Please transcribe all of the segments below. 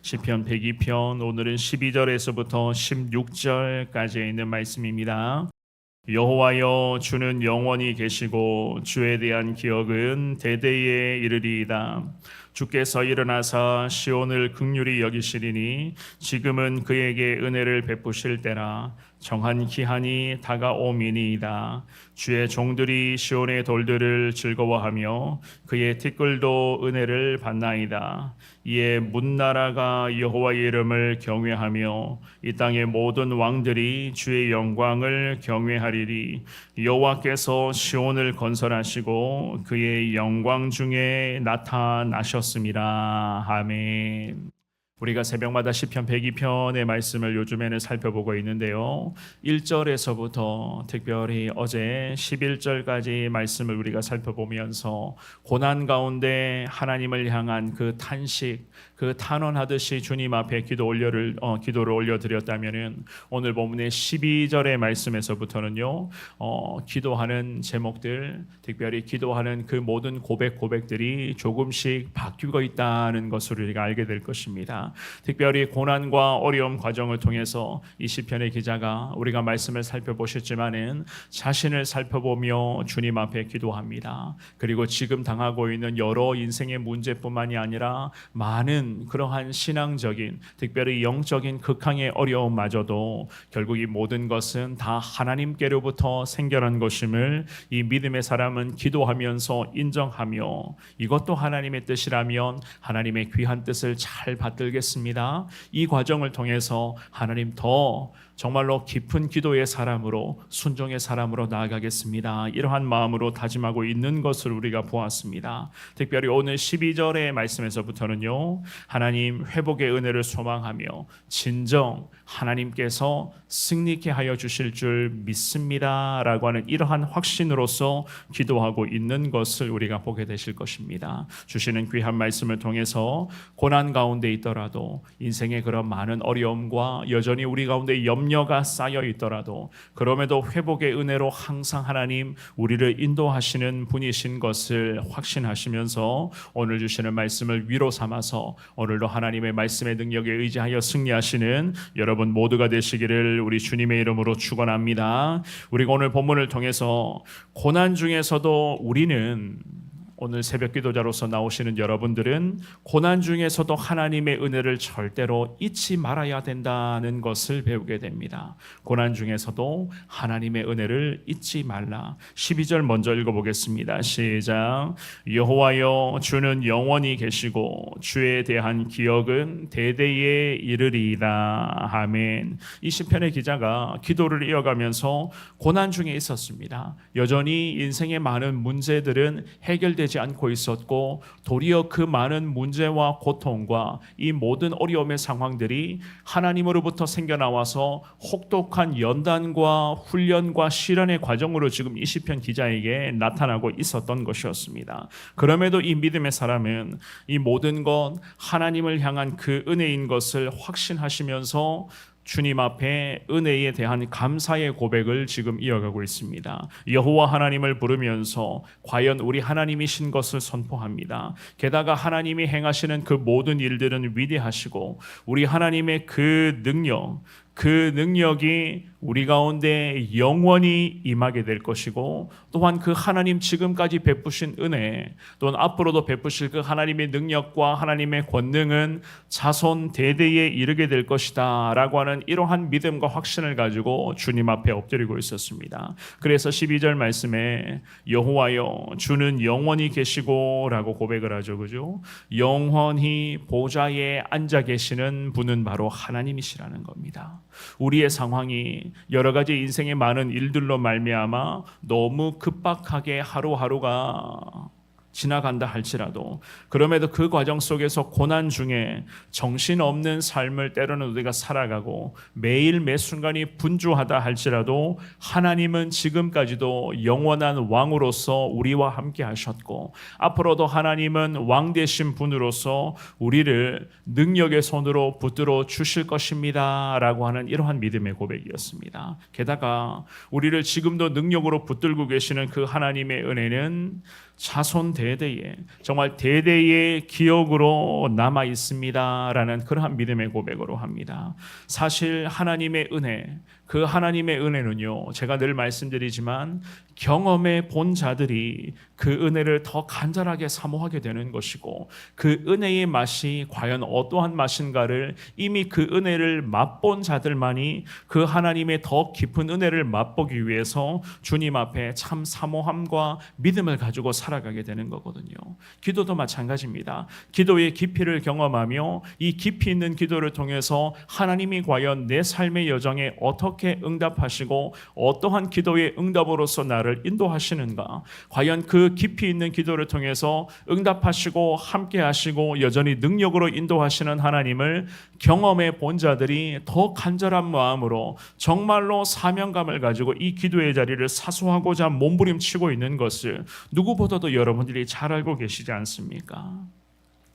시편 102편 오늘은 12절에서부터 16절까지 있는 말씀입니다. 여호와여, 주는 영원히 계시고 주에 대한 기억은 대대에 이르리이다. 주께서 일어나사 시온을 긍휼히 여기시리니 지금은 그에게 은혜를 베푸실 때라. 정한 기한이 다가오미니이다. 주의 종들이 시온의 돌들을 즐거워하며 그의 티끌도 은혜를 받나이다. 이에 문나라가 여호와의 이름을 경외하며 이 땅의 모든 왕들이 주의 영광을 경외하리리. 여호와께서 시온을 건설하시고 그의 영광 중에 나타나셨습니다. 아멘. 우리가 새벽마다 시편 102편의 말씀을 요즘에는 살펴보고 있는데요. 1절에서부터 특별히 어제 11절까지 말씀을 우리가 살펴보면서 고난 가운데 하나님을 향한 그 탄식, 그 탄원하듯이 주님 앞에 기도를 올려드렸다면은 오늘 본문의 12절의 말씀에서부터는요, 기도하는 제목들, 특별히 기도하는 그 모든 고백들이 조금씩 바뀌고 있다는 것을 우리가 알게 될 것입니다. 특별히 고난과 어려움 과정을 통해서 이 시편의 기자가 우리가 말씀을 살펴보셨지만은 자신을 살펴보며 주님 앞에 기도합니다. 그리고 지금 당하고 있는 여러 인생의 문제뿐만이 아니라 많은 그러한 신앙적인, 특별히 영적인 극한의 어려움마저도 결국 이 모든 것은 다 하나님께로부터 생겨난 것임을 이 믿음의 사람은 기도하면서 인정하며 이것도 하나님의 뜻이라면 하나님의 귀한 뜻을 잘 받들겠습니다. 이 과정을 통해서 하나님 더 정말로 깊은 기도의 사람으로, 순종의 사람으로 나아가겠습니다. 이러한 마음으로 다짐하고 있는 것을 우리가 보았습니다. 특별히 오늘 12절의 말씀에서부터는요, 하나님 회복의 은혜를 소망하며 진정 하나님께서 승리케 하여 주실 줄 믿습니다 라고 하는 이러한 확신으로서 기도하고 있는 것을 우리가 보게 되실 것입니다. 주시는 귀한 말씀을 통해서 고난 가운데 있더라도, 인생의 그런 많은 어려움과 여전히 우리 가운데 염려가 쌓여 있더라도 그럼에도 회복의 은혜로 항상 하나님 우리를 인도하시는 분이신 것을 확신하시면서 오늘 주시는 말씀을 위로 삼아서 오늘도 하나님의 말씀의 능력에 의지하여 승리하시는 여러분 모두가 되시기를 우리 주님의 이름으로 축원합니다. 우리가 오늘 본문을 통해서 고난 중에서도 우리는, 오늘 새벽 기도자로서 나오시는 여러분들은 고난 중에서도 하나님의 은혜를 절대로 잊지 말아야 된다는 것을 배우게 됩니다. 고난 중에서도 하나님의 은혜를 잊지 말라. 12절 먼저 읽어보겠습니다. 시작. 여호와여, 주는 영원히 계시고 주에 대한 기억은 대대에 이르리이다. 아멘. 이 시편의 기자가 기도를 이어가면서 고난 중에 있었습니다. 여전히 인생의 많은 문제들은 해결되지 않고 있었고 도리어 그 많은 문제와 고통과 이 모든 어려움의 상황들이 하나님으로부터 생겨나와서 혹독한 연단과 훈련과 시련의 과정으로 지금 이 시편 기자에게 나타나고 있었던 것이었습니다. 그럼에도 이 믿음의 사람은 이 모든 것 하나님을 향한 그 은혜인 것을 확신하시면서 주님 앞에 은혜에 대한 감사의 고백을 지금 이어가고 있습니다. 여호와 하나님을 부르면서 과연 우리 하나님이신 것을 선포합니다. 게다가 하나님이 행하시는 그 모든 일들은 위대하시고 우리 하나님의 그 능력이 우리 가운데 영원히 임하게 될 것이고, 또한 그 하나님 지금까지 베푸신 은혜, 또는 앞으로도 베푸실 그 하나님의 능력과 하나님의 권능은 자손 대대에 이르게 될 것이다 라고 하는 이러한 믿음과 확신을 가지고 주님 앞에 엎드리고 있었습니다. 그래서 12절 말씀에 여호와여, 주는 영원히 계시고 라고 고백을 하죠. 그죠? 영원히 보좌에 앉아 계시는 분은 바로 하나님이시라는 겁니다. 우리의 상황이 여러 가지 인생의 많은 일들로 말미암아 너무 급박하게 하루하루가 지나간다 할지라도, 그럼에도 그 과정 속에서 고난 중에 정신없는 삶을 때로는 우리가 살아가고 매일 매 순간이 분주하다 할지라도 하나님은 지금까지도 영원한 왕으로서 우리와 함께 하셨고, 앞으로도 하나님은 왕 되신 분으로서 우리를 능력의 손으로 붙들어 주실 것입니다 라고 하는 이러한 믿음의 고백이었습니다. 게다가 우리를 지금도 능력으로 붙들고 계시는 그 하나님의 은혜는 자손 대대에 정말 대대의 기억으로 남아 있습니다라는 그러한 믿음의 고백으로 합니다. 사실 하나님의 은혜, 그 하나님의 은혜는요, 제가 늘 말씀드리지만 경험해 본 자들이 그 은혜를 더 간절하게 사모하게 되는 것이고, 그 은혜의 맛이 과연 어떠한 맛인가를 이미 그 은혜를 맛본 자들만이 그 하나님의 더 깊은 은혜를 맛보기 위해서 주님 앞에 참 사모함과 믿음을 가지고 살아가게 되는 거거든요. 기도도 마찬가지입니다. 기도의 깊이를 경험하며 이 깊이 있는 기도를 통해서 하나님이 과연 내 삶의 여정에 어떻게 응답하시고 어떠한 기도의 응답으로서 나를 인도하시는가, 과연 그 깊이 있는 기도를 통해서 응답하시고 함께 하시고 여전히 능력으로 인도하시는 하나님을 경험해 본 자들이 더 간절한 마음으로 정말로 사명감을 가지고 이 기도의 자리를 사수하고자 몸부림치고 있는 것을 누구보다도 여러분들이 잘 알고 계시지 않습니까?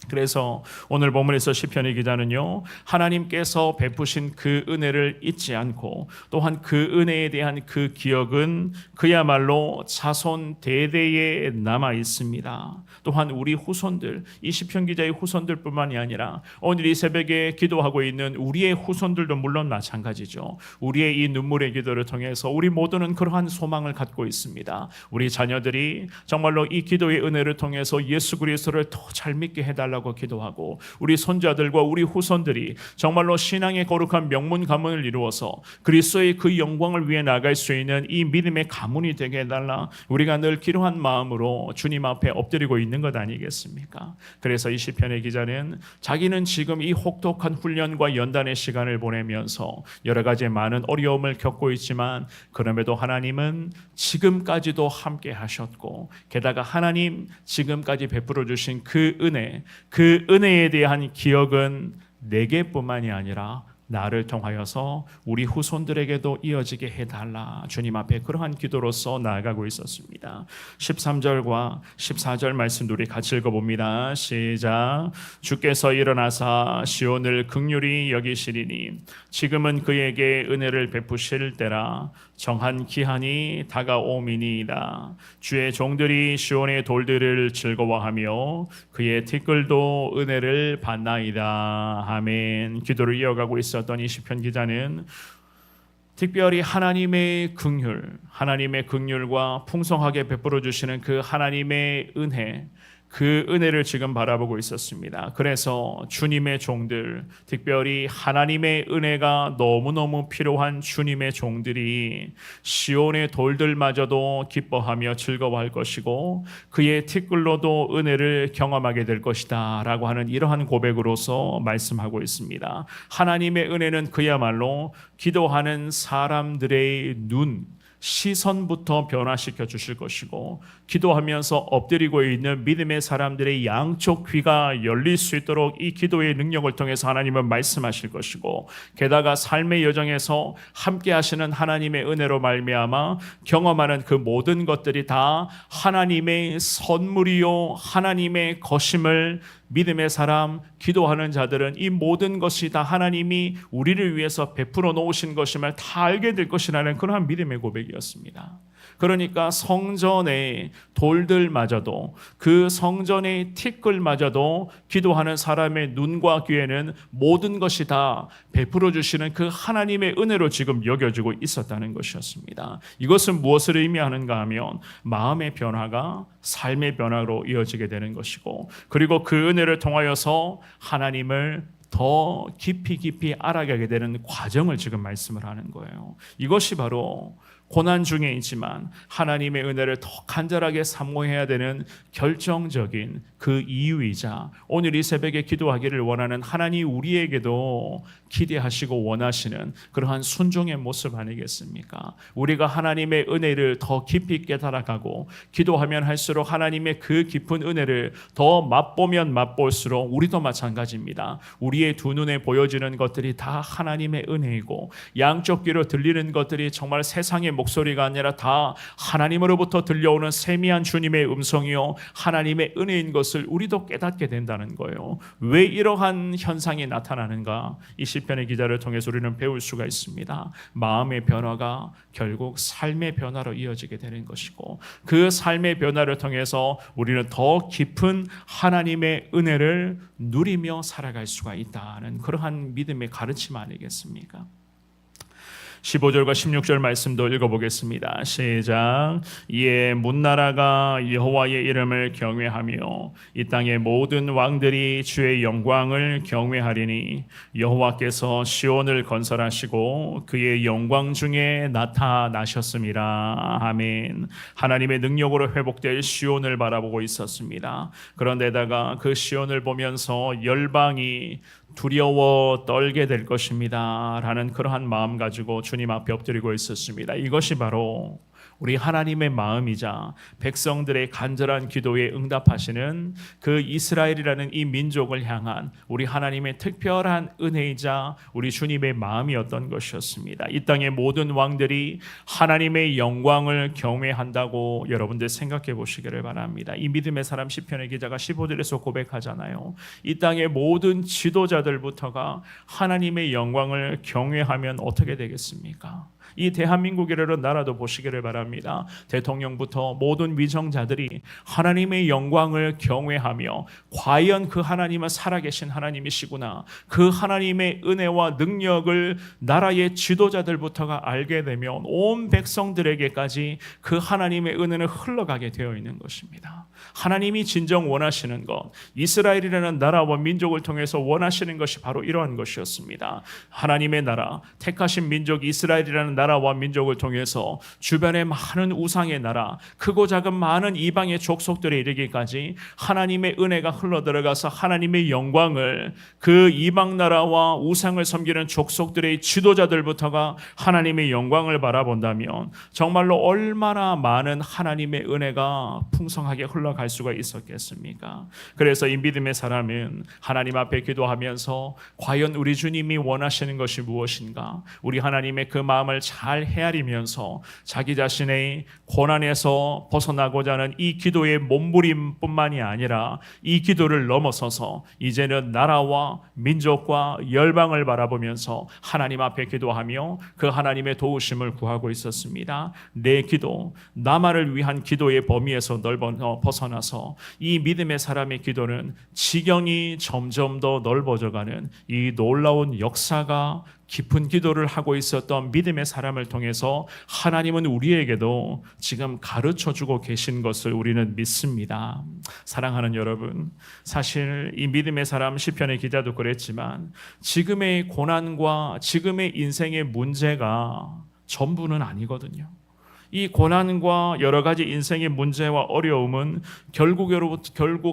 그래서 오늘 본문에서 시편의 기자는요, 하나님께서 베푸신 그 은혜를 잊지 않고 또한 그 은혜에 대한 그 기억은 그야말로 자손 대대에 남아 있습니다. 또한 우리 후손들, 이 시편 기자의 후손들뿐만이 아니라 오늘 이 새벽에 기도하고 있는 우리의 후손들도 물론 마찬가지죠. 우리의 이 눈물의 기도를 통해서 우리 모두는 그러한 소망을 갖고 있습니다. 우리 자녀들이 정말로 이 기도의 은혜를 통해서 예수 그리스도를 더 잘 믿게 해달라고 기도하고, 우리 손자들과 우리 후손들이 정말로 신앙의 거룩한 명문 가문을 이루어서 그리스도의 그 영광을 위해 나갈 수 있는 이 믿음의 가문이 되게 해달라, 우리가 늘 기도한 마음으로 주님 앞에 엎드리고 있는 것 아니겠습니까? 그래서 이 시편의 기자는 자기는 지금 이 혹독한 훈련과 연단의 시간을 보내면서 여러 가지 많은 어려움을 겪고 있지만 그럼에도 하나님은 지금까지도 함께 하셨고, 게다가 하나님 지금까지 베풀어 주신 그 은혜, 그 은혜에 대한 기억은 내게뿐만이 아니라 나를 통하여서 우리 후손들에게도 이어지게 해달라, 주님 앞에 그러한 기도로서 나아가고 있었습니다. 13절과 14절 말씀도 우리 같이 읽어봅니다. 시작. 주께서 일어나사 시온을 긍휼히 여기시리니 지금은 그에게 은혜를 베푸실 때라, 정한 기한이 다가오미니이다. 주의 종들이 시온의 돌들을 즐거워하며 그의 티끌도 은혜를 받나이다. 아멘. 기도를 이어가고 있었던 이 시편 기자는 특별히 하나님의 긍휼과 풍성하게 베풀어 주시는 그 하나님의 은혜, 그 은혜를 지금 바라보고 있었습니다. 그래서 주님의 종들, 특별히 하나님의 은혜가 너무너무 필요한 주님의 종들이 시온의 돌들마저도 기뻐하며 즐거워할 것이고 그의 티끌로도 은혜를 경험하게 될 것이다 라고 하는 이러한 고백으로서 말씀하고 있습니다. 하나님의 은혜는 그야말로 기도하는 사람들의 시선부터 변화시켜 주실 것이고, 기도하면서 엎드리고 있는 믿음의 사람들의 양쪽 귀가 열릴 수 있도록 이 기도의 능력을 통해서 하나님은 말씀하실 것이고, 게다가 삶의 여정에서 함께 하시는 하나님의 은혜로 말미암아 경험하는 그 모든 것들이 다 하나님의 선물이요 하나님의 것임을 믿음의 사람, 기도하는 자들은 이 모든 것이 다 하나님이 우리를 위해서 베풀어 놓으신 것임을 다 알게 될 것이라는 그러한 믿음의 고백이었습니다. 그러니까 성전의 돌들마저도, 그 성전의 티끌마저도 기도하는 사람의 눈과 귀에는 모든 것이 다 베풀어 주시는 그 하나님의 은혜로 지금 여겨지고 있었다는 것이었습니다. 이것은 무엇을 의미하는가 하면 마음의 변화가 삶의 변화로 이어지게 되는 것이고, 그리고 그 은혜를 통하여서 하나님을 더 깊이 알아가게 되는 과정을 지금 말씀을 하는 거예요. 이것이 바로 고난 중에 있지만 하나님의 은혜를 더 간절하게 사모해야 되는 결정적인 그 이유이자, 오늘 이 새벽에 기도하기를 원하는 하나님 우리에게도 기대하시고 원하시는 그러한 순종의 모습 아니겠습니까? 우리가 하나님의 은혜를 더 깊이 깨달아가고 기도하면 할수록 하나님의 그 깊은 은혜를 더 맛보면 맛볼수록 우리도 마찬가지입니다. 우리의 두 눈에 보여지는 것들이 다 하나님의 은혜이고, 양쪽 귀로 들리는 것들이 정말 세상의 목소리가 아니라 다 하나님으로부터 들려오는 세미한 주님의 음성이요 하나님의 은혜인 것을 우리도 깨닫게 된다는 거예요. 왜 이러한 현상이 나타나는가? 이 시편의 기자를 통해서 우리는 배울 수가 있습니다. 마음의 변화가 결국 삶의 변화로 이어지게 되는 것이고, 그 삶의 변화를 통해서 우리는 더 깊은 하나님의 은혜를 누리며 살아갈 수가 있다는 그러한 믿음의 가르침 아니겠습니까? 15절과 16절 말씀도 읽어보겠습니다. 시작. 이에 문나라가 여호와의 이름을 경외하며 이 땅의 모든 왕들이 주의 영광을 경외하리니 여호와께서 시온을 건설하시고 그의 영광 중에 나타나셨습니다. 아멘. 하나님의 능력으로 회복될 시온을 바라보고 있었습니다. 그런데다가 그 시온을 보면서 열방이 두려워 떨게 될 것입니다 라는 그러한 마음 가지고 주님 앞에 엎드리고 있었습니다. 이것이 바로 우리 하나님의 마음이자 백성들의 간절한 기도에 응답하시는 그 이스라엘이라는 이 민족을 향한 우리 하나님의 특별한 은혜이자 우리 주님의 마음이었던 것이었습니다. 이 땅의 모든 왕들이 하나님의 영광을 경외한다고 여러분들 생각해 보시기를 바랍니다. 이 믿음의 사람 시편의 기자가 15절에서 고백하잖아요. 이 땅의 모든 지도자들부터가 하나님의 영광을 경외하면 어떻게 되겠습니까? 이 대한민국이라는 나라도 보시기를 바랍니다. 대통령부터 모든 위정자들이 하나님의 영광을 경외하며 과연 그 하나님은 살아계신 하나님이시구나, 그 하나님의 은혜와 능력을 나라의 지도자들부터가 알게 되면 온 백성들에게까지 그 하나님의 은혜는 흘러가게 되어 있는 것입니다. 하나님이 진정 원하시는 것, 이스라엘이라는 나라와 민족을 통해서 원하시는 것이 바로 이러한 것이었습니다. 하나님의 나라, 택하신 민족 이스라엘이라는 나라와 민족을 통해서 주변의 많은 우상의 나라, 크고 작은 많은 이방의 족속들에 이르기까지 하나님의 은혜가 흘러들어가서 하나님의 영광을 그 이방 나라와 우상을 섬기는 족속들의 지도자들부터가 하나님의 영광을 바라본다면 정말로 얼마나 많은 하나님의 은혜가 풍성하게 흘러갈 수가 있었겠습니까? 그래서 이 믿음의 사람은 하나님 앞에 기도하면서 과연 우리 주님이 원하시는 것이 무엇인가, 우리 하나님의 그 마음을 잘 헤아리면서 자기 자신의 고난에서 벗어나고자 하는 이 기도의 몸부림뿐만이 아니라 이 기도를 넘어서서 이제는 나라와 민족과 열방을 바라보면서 하나님 앞에 기도하며 그 하나님의 도우심을 구하고 있었습니다. 내 기도, 나만을 위한 기도의 범위에서 벗어나서 이 믿음의 사람의 기도는 지경이 점점 더 넓어져가는 이 놀라운 역사가 깊은 기도를 하고 있었던 믿음의 사람을 통해서 하나님은 우리에게도 지금 가르쳐주고 계신 것을 우리는 믿습니다. 사랑하는 여러분, 사실 이 믿음의 사람 시편의 기자도 그랬지만 지금의 고난과 지금의 인생의 문제가 전부는 아니거든요. 이 고난과 여러 가지 인생의 문제와 어려움은 결국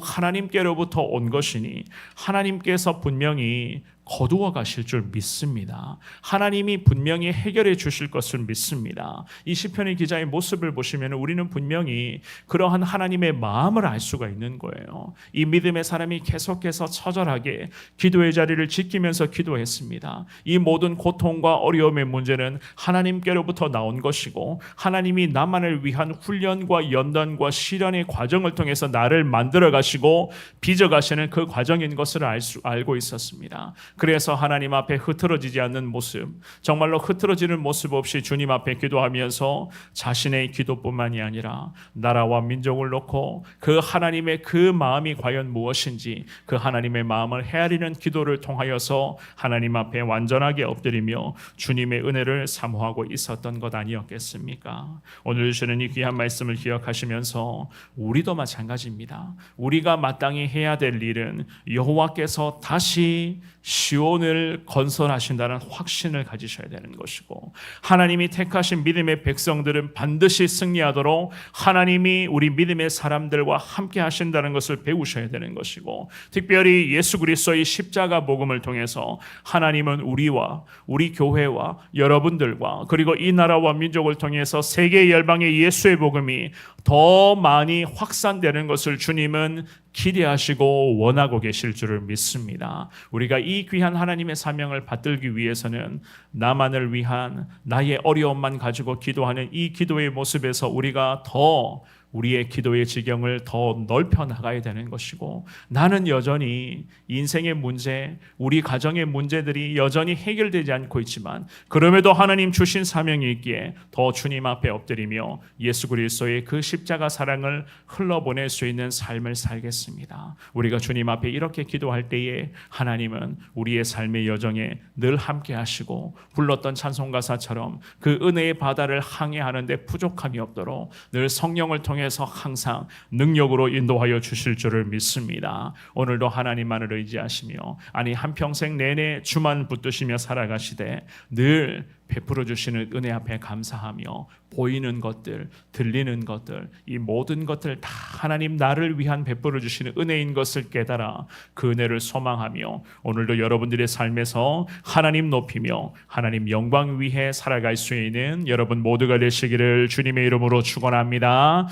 하나님께로부터 온 것이니 하나님께서 분명히 거두어 가실 줄 믿습니다. 하나님이 분명히 해결해 주실 것을 믿습니다. 이 시편의 기자의 모습을 보시면 우리는 분명히 그러한 하나님의 마음을 알 수가 있는 거예요. 이 믿음의 사람이 계속해서 처절하게 기도의 자리를 지키면서 기도했습니다. 이 모든 고통과 어려움의 문제는 하나님께로부터 나온 것이고 하나님이 나만을 위한 훈련과 연단과 시련의 과정을 통해서 나를 만들어 가시고 빚어 가시는 그 과정인 것을 알고 있었습니다. 그래서 하나님 앞에 흐트러지지 않는 모습, 정말로 흐트러지는 모습 없이 주님 앞에 기도하면서 자신의 기도뿐만이 아니라 나라와 민족을 놓고 그 하나님의 그 마음이 과연 무엇인지 그 하나님의 마음을 헤아리는 기도를 통하여서 하나님 앞에 완전하게 엎드리며 주님의 은혜를 사모하고 있었던 것 아니었겠습니까? 오늘 주시는 이 귀한 말씀을 기억하시면서 우리도 마찬가지입니다. 우리가 마땅히 해야 될 일은 여호와께서 다시 시온을 건설하신다는 확신을 가지셔야 되는 것이고, 하나님이 택하신 믿음의 백성들은 반드시 승리하도록 하나님이 우리 믿음의 사람들과 함께 하신다는 것을 배우셔야 되는 것이고, 특별히 예수 그리스도의 십자가 복음을 통해서 하나님은 우리와 우리 교회와 여러분들과 그리고 이 나라와 민족을 통해서 세계 열방의 예수의 복음이 더 많이 확산되는 것을 주님은 기대하시고 원하고 계실 줄을 믿습니다. 우리가 이 귀한 하나님의 사명을 받들기 위해서는 나만을 위한 나의 어려움만 가지고 기도하는 이 기도의 모습에서 우리가 더 우리의 기도의 지경을 더 넓혀 나가야 되는 것이고, 나는 여전히 인생의 문제, 우리 가정의 문제들이 여전히 해결되지 않고 있지만 그럼에도 하나님 주신 사명이 있기에 더 주님 앞에 엎드리며 예수 그리스도의 그 십자가 사랑을 흘러보낼 수 있는 삶을 살겠습니다. 우리가 주님 앞에 이렇게 기도할 때에 하나님은 우리의 삶의 여정에 늘 함께 하시고, 불렀던 찬송가사처럼 그 은혜의 바다를 항해하는 데 부족함이 없도록 늘 성령을 통해서 항상 능력으로 인도하여 주실 줄을 믿습니다. 오늘도 하나님만을 의지하시며, 아니 한평생 내내 주만 붙드시며 살아가시되 늘 베풀어 주시는 은혜 앞에 감사하며, 보이는 것들, 들리는 것들, 이 모든 것들 다 하나님 나를 위한 베풀어 주시는 은혜인 것을 깨달아 그 은혜를 소망하며, 오늘도 여러분들의 삶에서 하나님 높이며 하나님 영광 위해 살아갈 수 있는 여러분 모두가 되시기를 주님의 이름으로 축원합니다.